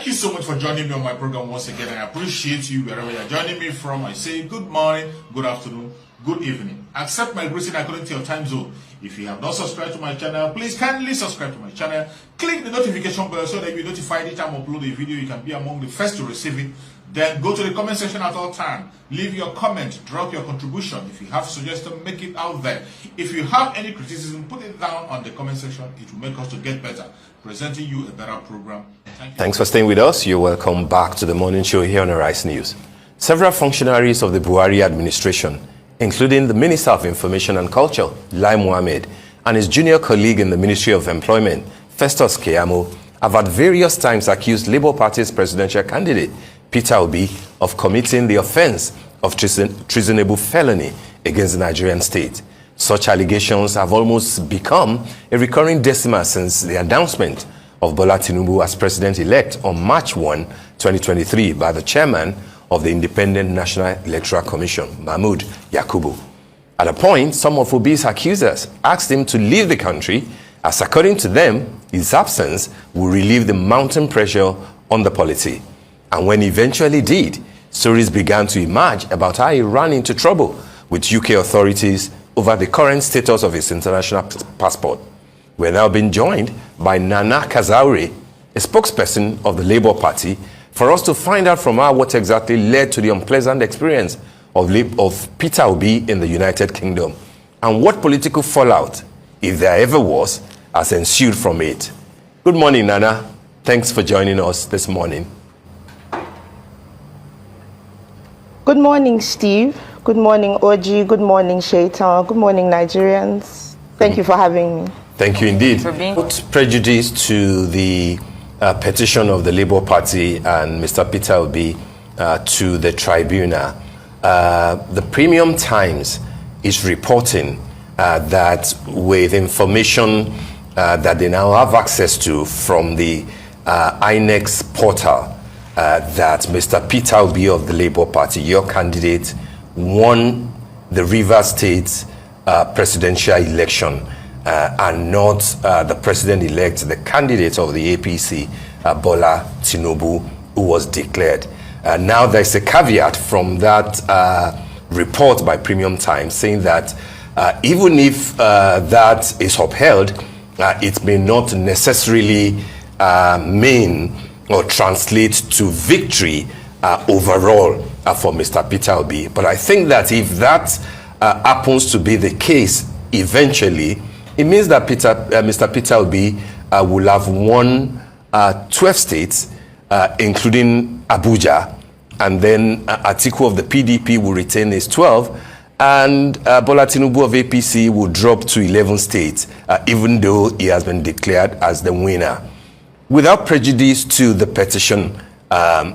you so much for joining me on my program once again. I appreciate you wherever you're joining me from. I say good morning, good afternoon, good evening. Accept my greeting according to your time zone. If you have not subscribed to my channel, please kindly subscribe to my channel. Click the notification bell so that you'll be notified each time I upload a video. You can be among the first to receive it. Then go to the comment section at all time. Leave your comment, drop your contribution. If you have suggestions, make it out there. If you have any criticism, put it down on the comment section. It will make us to get better, presenting you a better program. Thanks for staying with us. You're welcome back to the morning show here on Arise News. Several functionaries of the Buhari administration, including the Minister of Information and Culture, Lai Mohammed, and his junior colleague in the Ministry of Employment, Festus Keyamo, have at various times accused Labour Party's presidential candidate, Peter Obi, of committing the offense of treasonable felony against the Nigerian state. Such allegations have almost become a recurring decimal since the announcement of Bola Tinubu as president-elect on March 1, 2023 by the chairman of the Independent National Electoral Commission, Mahmood Yakubu. At a point, some of Obi's accusers asked him to leave the country as, according to them, his absence will relieve the mounting pressure on the polity. And when he eventually did, stories began to emerge about how he ran into trouble with UK authorities over the current status of his international passport. We're now being joined by Nana Kazaure, a spokesperson of the Labour Party, for us to find out from her what exactly led to the unpleasant experience of Peter Obi in the United Kingdom and what political fallout, if there ever was, has ensued from it. Good morning, Nana. Thanks for joining us this morning. Good morning, Steve. Good morning, Oji. Good morning, Shaitan. Good morning, Nigerians. Thank you for having me. Thank you indeed. What prejudice to the petition of the Labour Party and Mr. Peter Obi to the tribunal? The Premium Times is reporting that with information that they now have access to from the INEX portal, that Mr. Peter Obi of the Labour Party, your candidate, won the Rivers State presidential election and not the president-elect, the candidate of the APC, Bola Tinubu, who was declared. Now there's a caveat from that report by Premium Times saying that even if that is upheld, it may not necessarily mean or translate to victory overall for Mr. Peter Obi. But I think that if that happens to be the case eventually, it means that Mr. Peter Obi will have won 12 states, including Abuja, and then Atiku of the PDP will retain his 12, and Bola Tinubu of APC will drop to 11 states, even though he has been declared as the winner. Without prejudice to the petition,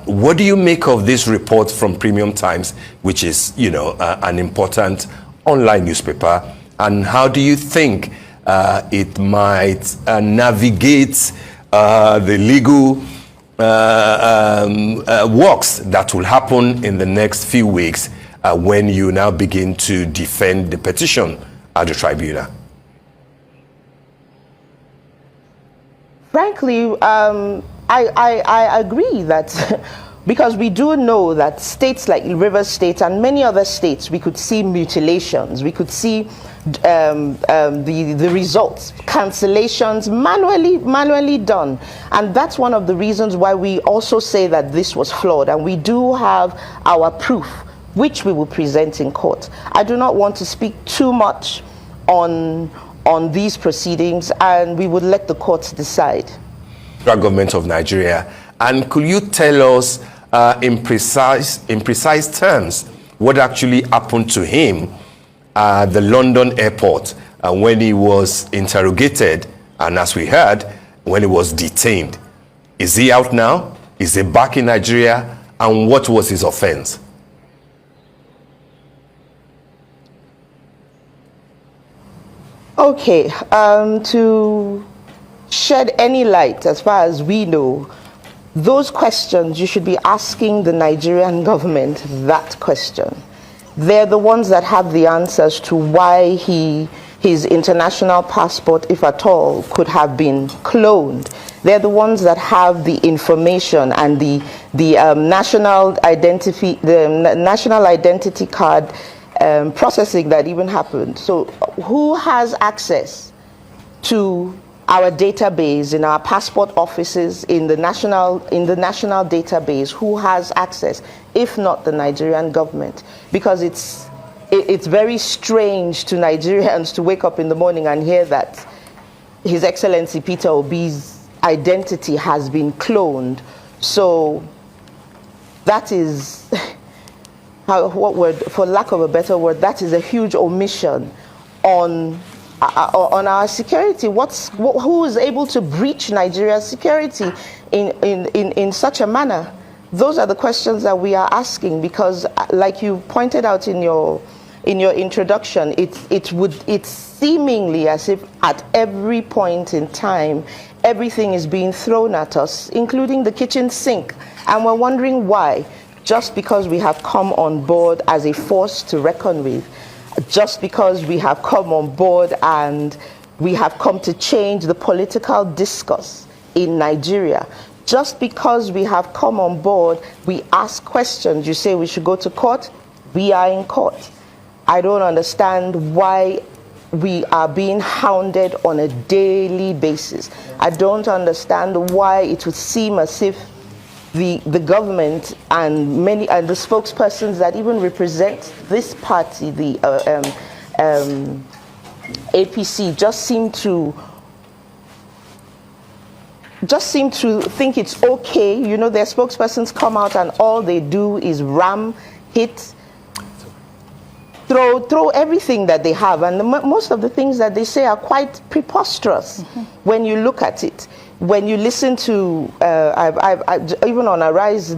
what do you make of this report from Premium Times, which is, an important online newspaper, and how do you think it might navigate the legal works that will happen in the next few weeks when you now begin to defend the petition at the tribunal? Frankly, I agree that because we do know that states like Rivers State and many other states, we could see mutilations, we could see the results, cancellations manually done. And that's one of the reasons why we also say that this was flawed. And we do have our proof, which we will present in court. I do not want to speak too much on these proceedings, and we would let the courts decide. Government of Nigeria. And could you tell us in precise terms what actually happened to him at the London airport when he was interrogated and, as we heard, when he was detained? Is he out now? Is he back in Nigeria? And what was his offense? Okay, to shed any light, as far as we know, those questions, you should be asking the Nigerian government that question. They're the ones that have the answers to why his international passport, if at all, could have been cloned. They're the ones that have the information and the national identity card processing that even happened. So who has access to our database in our passport offices, in the national database? Who has access, if not the Nigerian government? Because it's very strange to Nigerians to wake up in the morning and hear that His Excellency Peter Obi's identity has been cloned. So that is, what word, for lack of a better word, that is a huge omission on our security. Who is able to breach Nigeria's security in such a manner? Those are the questions that we are asking, because like you pointed out in your introduction, it's seemingly as if at every point in time everything is being thrown at us, including the kitchen sink, and we're wondering why. Just because we have come on board as a force to reckon with, just because we have come on board and we have come to change the political discourse in Nigeria, just because we have come on board, we ask questions. You say we should go to court, we are in court. I don't understand why we are being hounded on a daily basis. I don't understand why it would seem as if the government and the spokespersons that even represent this party, the APC, just seem to think it's okay. You know, their spokespersons come out and all they do is ram, hit, throw everything that they have, and most of the things that they say are quite preposterous when you look at it. When you listen to, even on Arise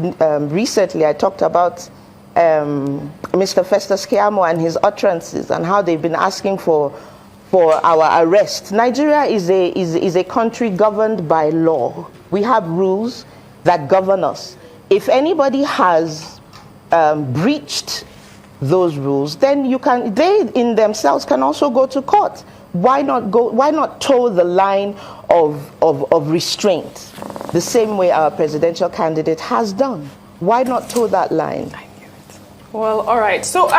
recently, I talked about Mr. Festus Keyamo and his utterances and how they've been asking for our arrest. Nigeria is a country governed by law. We have rules that govern us. If anybody has breached those rules, then they in themselves can also go to court. Why not toe the line of restraint, the same way our presidential candidate has done? Why not toe that line? I knew it. Well, all right. So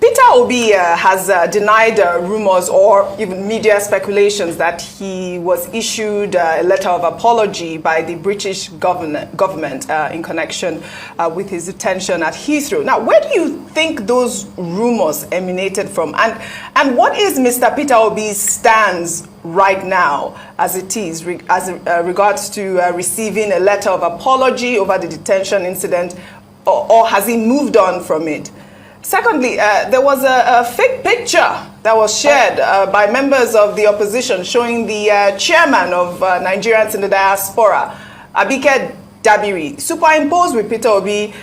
Peter Obi has denied rumors or even media speculations that he was issued a letter of apology by the British government in connection with his detention at Heathrow. Now, where do you think those rumors emanated from? And what is Mr. Peter Obi's stance right now as it is regards to receiving a letter of apology over the detention incident, or has he moved on from it? Secondly, there was a fake picture that was shared by members of the opposition showing the chairman of Nigerians in the diaspora, Abike Dabiri, superimposed with Peter Obi.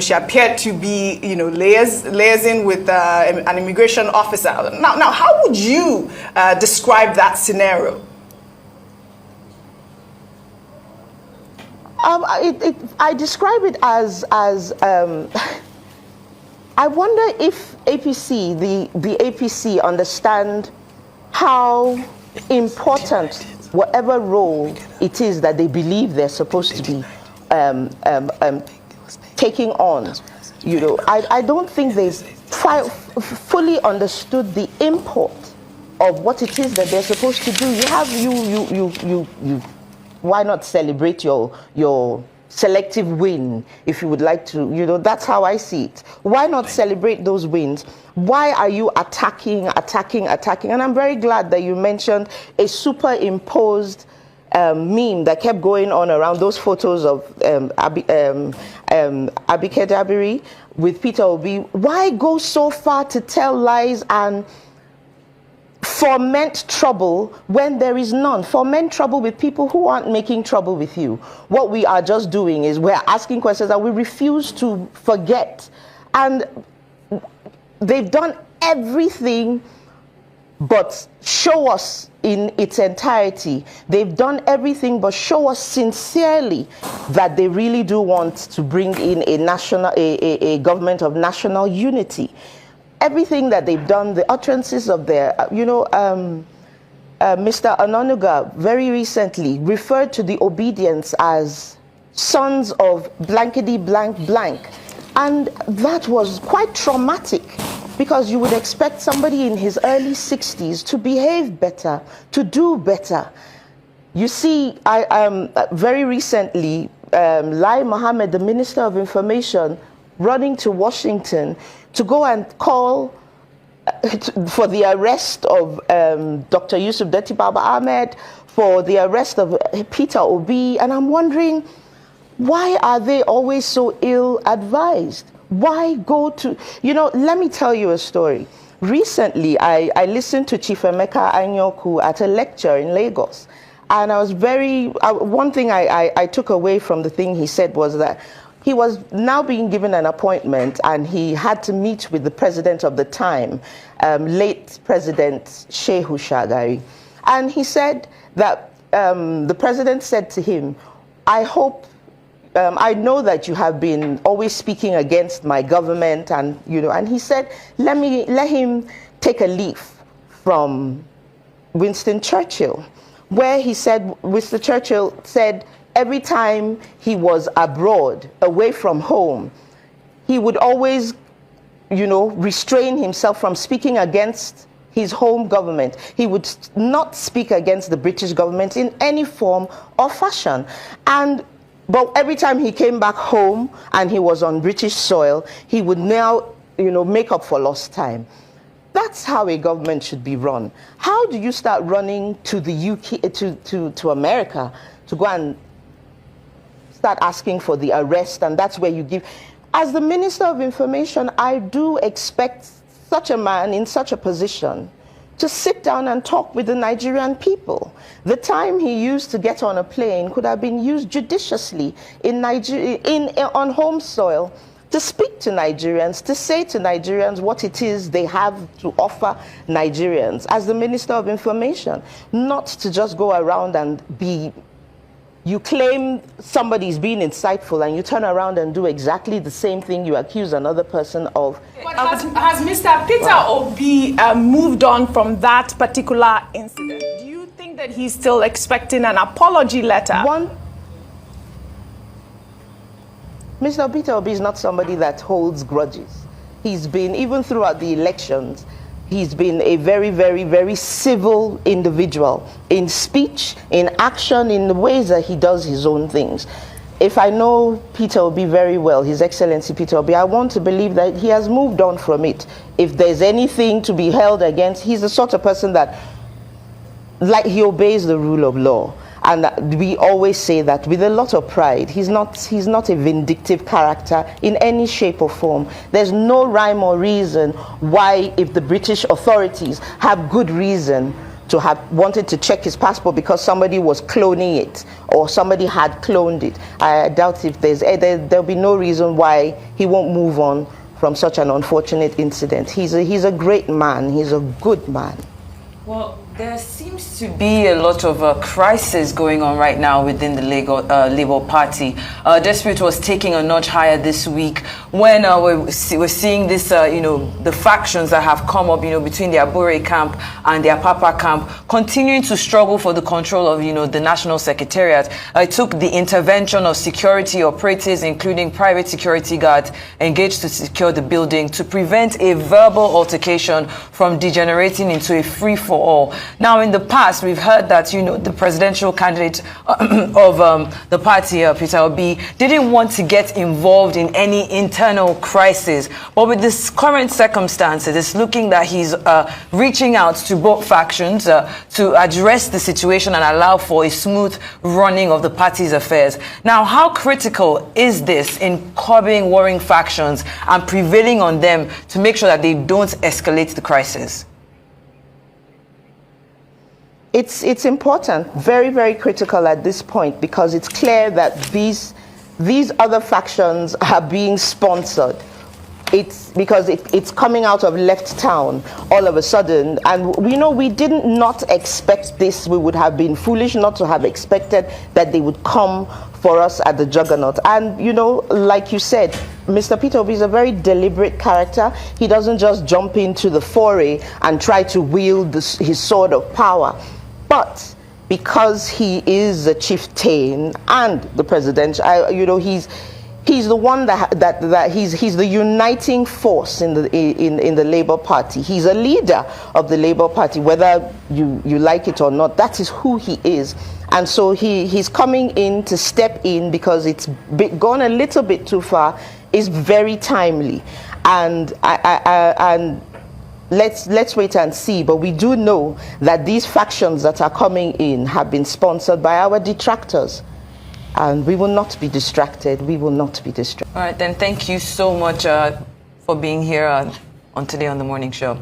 She appeared to be, liaising with an immigration officer. Now, how would you describe that scenario? I describe it as I wonder if APC, the APC, understand how important whatever role it is that they believe they're supposed to be taking on. I don't think they've fully understood the import of what it is that they're supposed to do. Why not celebrate your selective win, if you would like to? That's how I see it. Why not celebrate those wins? Why are you attacking? And I'm very glad that you mentioned a superimposed meme that kept going on around those photos of Abike Dabiri with Peter Obi. Why go so far to tell lies and foment trouble when there is none? Foment trouble with people who aren't making trouble with you. What we are just doing is we're asking questions that we refuse to forget. And they've done everything but show us in its entirety. They've done everything but show us sincerely that they really do want to bring in a government of national unity. Everything that they've done, the utterances of their, Mr. Ononuga very recently referred to the obedience as sons of blankety blank blank. And that was quite traumatic, because you would expect somebody in his early 60s to behave better, to do better. You see, very recently, Lai Mohammed, the Minister of Information, running to Washington to go and call for the arrest of Dr. Yusuf Deti Baba Ahmed, for the arrest of Peter Obi, and I'm wondering, why are they always so ill-advised? Why go to, let me tell you a story. Recently, I listened to Chief Emeka Anyoku at a lecture in Lagos, and I was one thing I took away from the thing he said was that he was now being given an appointment, and he had to meet with the president of the time, late President Shehu Shagari. And he said that the president said to him, I hope, I know that you have been always speaking against my government, and and he said, let him take a leaf from Winston Churchill, where he said, Mr. Churchill said, every time he was abroad, away from home, he would always, restrain himself from speaking against his home government. He would not speak against the British government in any form or fashion. But every time he came back home and he was on British soil, he would now, make up for lost time. That's how a government should be run. How do you start running to the UK, to America, to go and start asking for the arrest, and that's where you give. As the Minister of Information, I do expect such a man in such a position to sit down and talk with the Nigerian people. The time he used to get on a plane could have been used judiciously in Nigeria, on home soil, to speak to Nigerians, to say to Nigerians what it is they have to offer Nigerians as the Minister of Information, not to just go around and you claim somebody's being insightful, and you turn around and do exactly the same thing you accuse another person of. But has Mr. Peter Obi moved on from that particular incident? Do you think that he's still expecting an apology letter? Mr. Peter Obi is not somebody that holds grudges. He's been, even throughout the elections, he's been a very, very, very civil individual in speech, in action, in the ways that he does his own things. If I know Peter Obi very well, His Excellency Peter Obi, I want to believe that he has moved on from it. If there's anything to be held against, he's the sort of person that, he obeys the rule of law. And we always say that with a lot of pride. He's not a vindictive character in any shape or form. There's no rhyme or reason why, if the British authorities have good reason to have wanted to check his passport because somebody was cloning it or somebody had cloned it, I doubt if there'll be no reason why he won't move on from such an unfortunate incident. He's a great man. He's a good man. Well, there seems to be a lot of crisis going on right now within the Labour Party. Dispute was taking a notch higher this week when we're seeing this, the factions that have come up, between the Abure camp and the Apapa camp, continuing to struggle for the control of, the National Secretariat. It took the intervention of security operatives, including private security guards, engaged to secure the building to prevent a verbal altercation from degenerating into a free-for-all. Now, in the past, we've heard that, the presidential candidate of the party, Peter Obi, didn't want to get involved in any internal crisis. But with this current circumstances, it's looking that he's reaching out to both factions to address the situation and allow for a smooth running of the party's affairs. Now, how critical is this in curbing warring factions and prevailing on them to make sure that they don't escalate the crisis? It's important, very, very critical at this point, because it's clear that these other factions are being sponsored. It's because it's coming out of left town all of a sudden, and we did not expect this. We would have been foolish not to have expected that they would come for us at the juggernaut. And like you said, Mr. Peter Obi is a very deliberate character. He doesn't just jump into the foray and try to wield his sword of power. But because he is a chieftain and the president, you know, he's the one he's the uniting force in the Labour Party. He's a leader of the Labour Party, whether you like it or not. That is who he is. And so he's coming in to step in because it's gone a little bit too far. Is very timely, and let's wait and see. But we do know that these factions that are coming in have been sponsored by our detractors, and we will not be distracted. We will not be distracted. All right, then. Thank you so much for being here on Today on the Morning Show.